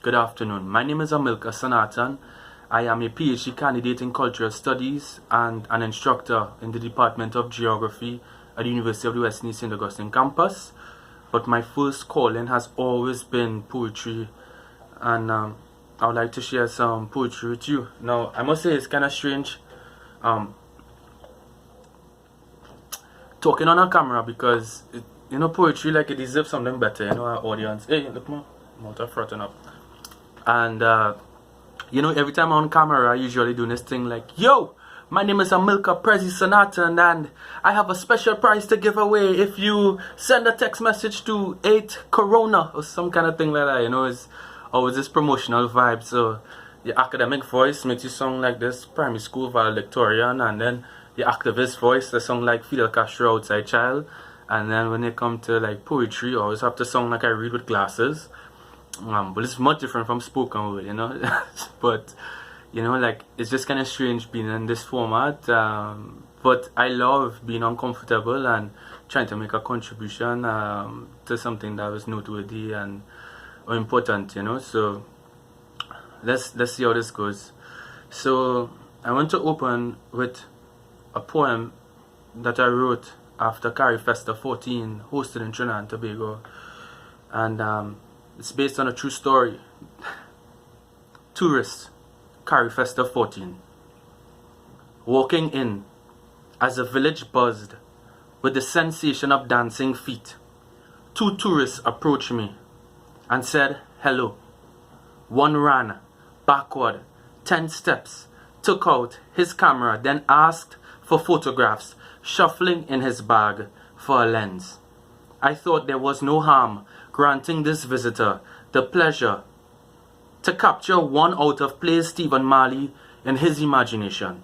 Good afternoon. My name is Amilcar Sanatan. I am a PhD candidate in Cultural Studies and an instructor in the Department of Geography at the University of the West Indies St. Augustine campus. But my first calling has always been poetry, and I would like to share some poetry with you. Now, I must say it's kind of strange talking on a camera because, poetry, like, it deserves something better, our audience. Hey, look, my mouth are frothing up. And, every time I'm on camera, I usually do this thing like, yo, my name is Amilcar Sanatan, and I have a special prize to give away if you send a text message to 8 Corona or some kind of thing like that, it's always this promotional vibe. So your academic voice makes you sound like this primary school valedictorian, and then your activist voice that sound like Fidel Castro outside child, and then when it come to like poetry, I always have to sound like I read with glasses. But it's much different from spoken word, but like, it's just kind of strange being in this format, but I love being uncomfortable and trying to make a contribution to something that was noteworthy and important, so let's see how this goes. So I want to open with a poem that I wrote after Carry Festa 14 hosted in Trinidad and Tobago, and it's based on a true story. Tourists, Carry Festa 14. Walking in, as the village buzzed with the sensation of dancing feet, 2 tourists approached me and said hello. One ran backward 10 steps, took out his camera, then asked for photographs, shuffling in his bag for a lens. I thought there was no harm granting this visitor the pleasure to capture one out of place Stephen Marley in his imagination.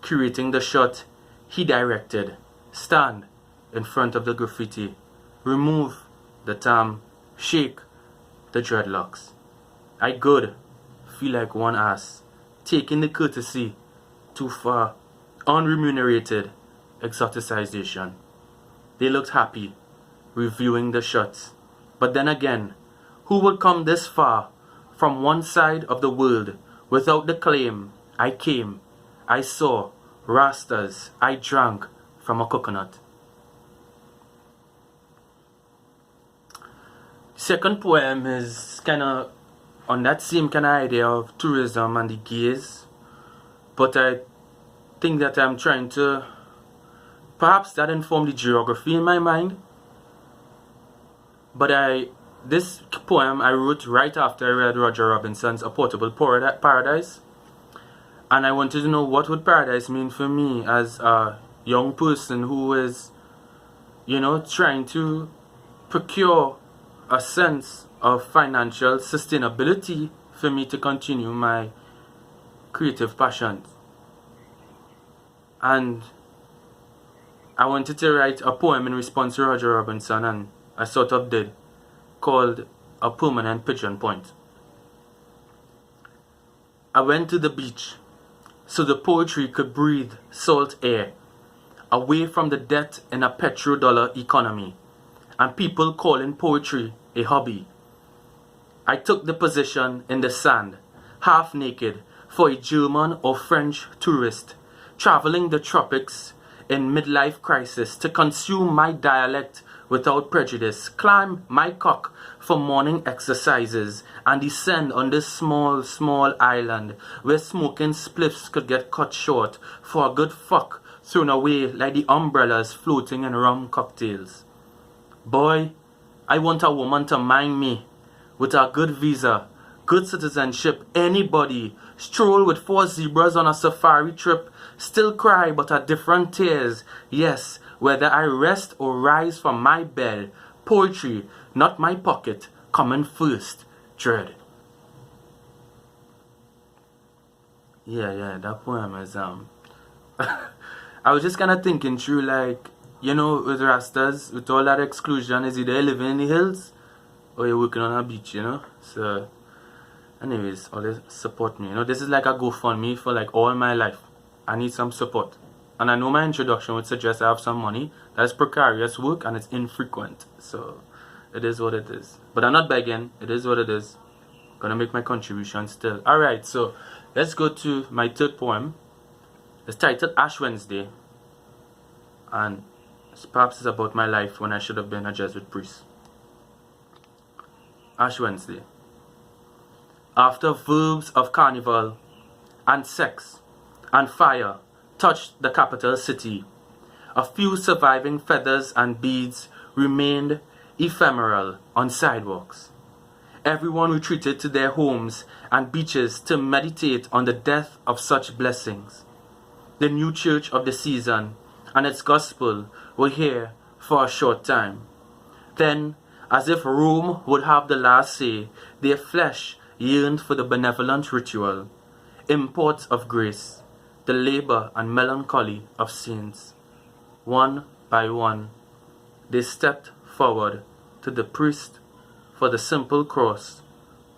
Curating the shot, he directed, stand in front of the graffiti, remove the tam, shake the dreadlocks. I good, feel like one ass, taking the courtesy too far, unremunerated exoticization. They looked happy, reviewing the shots. But then again, who would come this far from one side of the world without the claim, I came, I saw, rastas, I drank from a coconut. Second poem is kind of on that same kind of idea of tourism and the gaze, but I think that I'm trying to, perhaps that informed the geography in my mind. But this poem I wrote right after I read Roger Robinson's A Portable Paradise, and I wanted to know what would paradise mean for me as a young person who is, trying to procure a sense of financial sustainability for me to continue my creative passions. And I wanted to write a poem in response to Roger Robinson, and I sort of did, called A Permanent Pigeon Point. I went to the beach so the poetry could breathe salt air, away from the debt in a petrodollar economy, and people calling poetry a hobby. I took the position in the sand, half naked, for a German or French tourist, traveling the tropics in midlife crisis to consume my dialect without prejudice, climb my cock for morning exercises, and descend on this small, small island where smoking spliffs could get cut short for a good fuck thrown away like the umbrellas floating in rum cocktails. Boy, I want a woman to mind me with a good visa, good citizenship, anybody, stroll with 4 zebras on a safari trip, still cry but at different tears, yes, whether I rest or rise from my bed, poetry, not my pocket, coming first, dread. Yeah, that poem is, I was just kind of thinking through, like, with Rastas, with all that exclusion, is either living in the hills or you're working on a beach, so, anyways, always support me, this is like a GoFundMe for like all my life. I need some support. And I know my introduction would suggest I have some money. That is precarious work and it's infrequent. So it is what it is. But I'm not begging. It is what it is. gonna make my contribution still. Alright, so let's go to my third poem. It's titled Ash Wednesday, and perhaps it's about my life when I should have been a Jesuit priest. Ash Wednesday. After verbs of carnival and sex and fire touched the capital city, a few surviving feathers and beads remained ephemeral on sidewalks. Everyone retreated to their homes and beaches to meditate on the death of such blessings. The new church of the season and its gospel were here for a short time. Then, as if Rome would have the last say, their flesh yearned for the benevolent ritual, imports of grace, the labor and melancholy of saints. One by one, they stepped forward to the priest for the simple cross,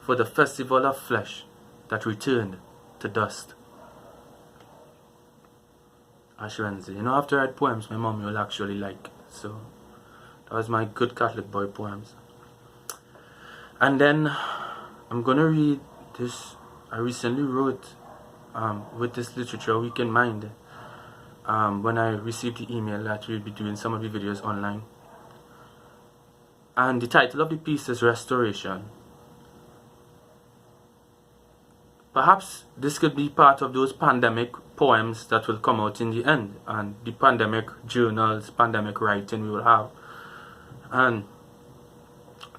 for the festival of flesh that returned to dust. Ash Wednesday. You know, after I write poems, my mom will actually like. So, that was my good Catholic boy poems. And then, I'm gonna read this. I recently wrote with this Literature Week in mind. When I received the email that we'll be doing some of the videos online. And the title of the piece is Restoration. Perhaps this could be part of those pandemic poems that will come out in the end, and the pandemic journals, pandemic writing we will have. And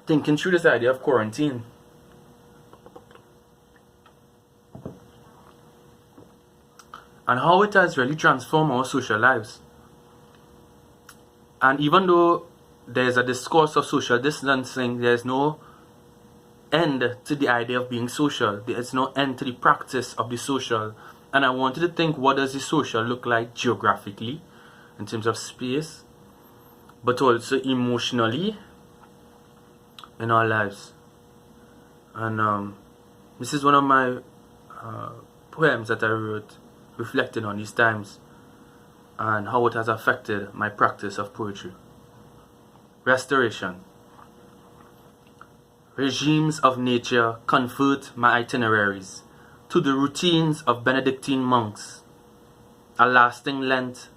thinking through this idea of quarantine. And how it has really transformed our social lives. And even though there's a discourse of social distancing, there's no end to the idea of being social. There's no end to the practice of the social. And I wanted to think, what does the social look like geographically, in terms of space, but also emotionally in our lives. And this is one of my poems that I wrote, reflecting on these times and how it has affected my practice of poetry. Restoration. Regimes of nature convert my itineraries to the routines of Benedictine monks. A lasting Lent,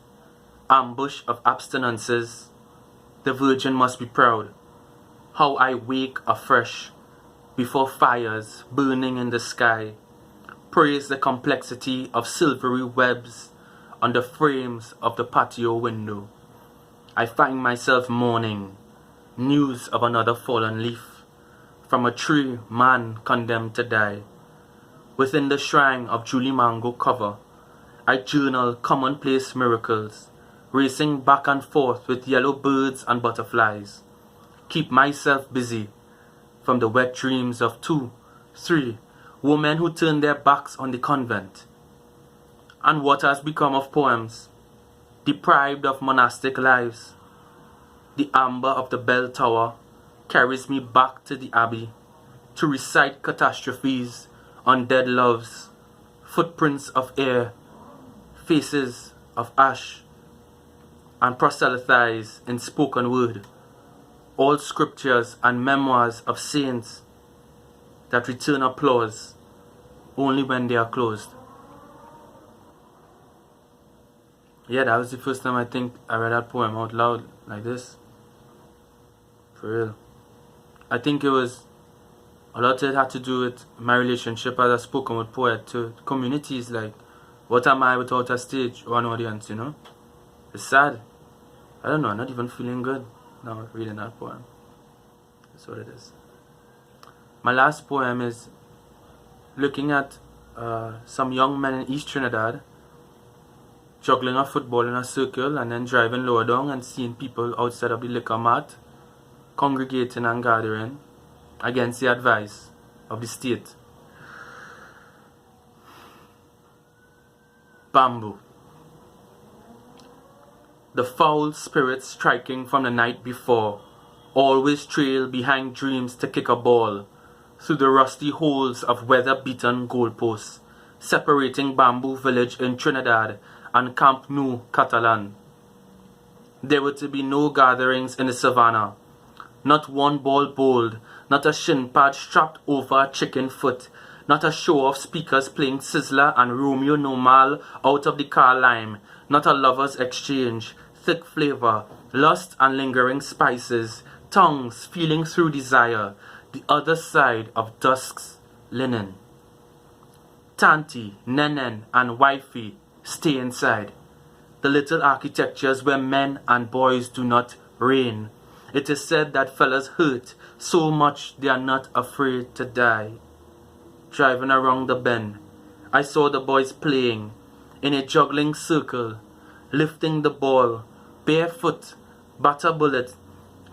ambush of abstinences. The Virgin must be proud. How I wake afresh before fires burning in the sky. Praise the complexity of silvery webs on the frames of the patio window. I find myself mourning news of another fallen leaf from a tree man condemned to die. Within the shrine of Julie Mango cover, I journal commonplace miracles, racing back and forth with yellow birds and butterflies. Keep myself busy from the wet dreams of 2, 3 women who turned their backs on the convent. And what has become of poems, deprived of monastic lives? The amber of the bell tower carries me back to the abbey to recite catastrophes on dead loves, footprints of air, faces of ash, and proselytize in spoken word, all scriptures and memoirs of saints that return applause only when they are closed. Yeah, that was the first time I think I read that poem out loud like this. For real. I think it was, a lot of it had to do with my relationship as a spoken word poet to communities. Like, what am I without a stage or an audience, you know? It's sad. I don't know, I'm not even feeling good now reading that poem. That's what it is. My last poem is looking at some young men in East Trinidad juggling a football in a circle and then driving lower down and seeing people outside of the liquor mart congregating and gathering against the advice of the state. Bamboo. The foul spirits striking from the night before always trail behind dreams to kick a ball through the rusty holes of weather-beaten goalposts separating Bamboo Village in Trinidad and Camp Nou, Catalan. There were to be no gatherings in the savannah, not one ball bowled, not a shin pad strapped over a chicken foot, not a show of speakers playing Sizzler and Romeo No Mal out of the car lime, not a lover's exchange, thick flavor, lust and lingering spices, tongues feeling through desire, the other side of dusk's linen. Tanti, Nenen, and Wifey stay inside. The little architectures where men and boys do not reign. It is said that fellas hurt so much they are not afraid to die. Driving around the bend, I saw the boys playing in a juggling circle, lifting the ball, barefoot, batter bullet,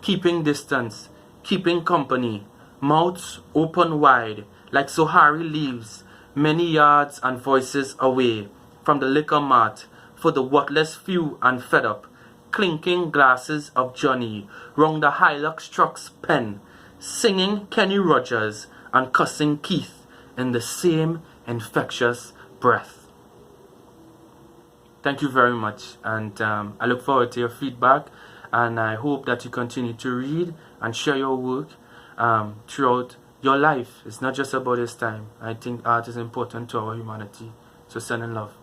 keeping distance, keeping company, mouths open wide like Sohari leaves, many yards and voices away from the liquor mart for the worthless few and fed up, clinking glasses of Johnny round the Hilux truck's pen, singing Kenny Rogers and cussing Keith in the same infectious breath. Thank you very much, and I look forward to your feedback, and I hope that you continue to read and share your work throughout your life. It's not just about this time. I think art is important to our humanity. So send in love.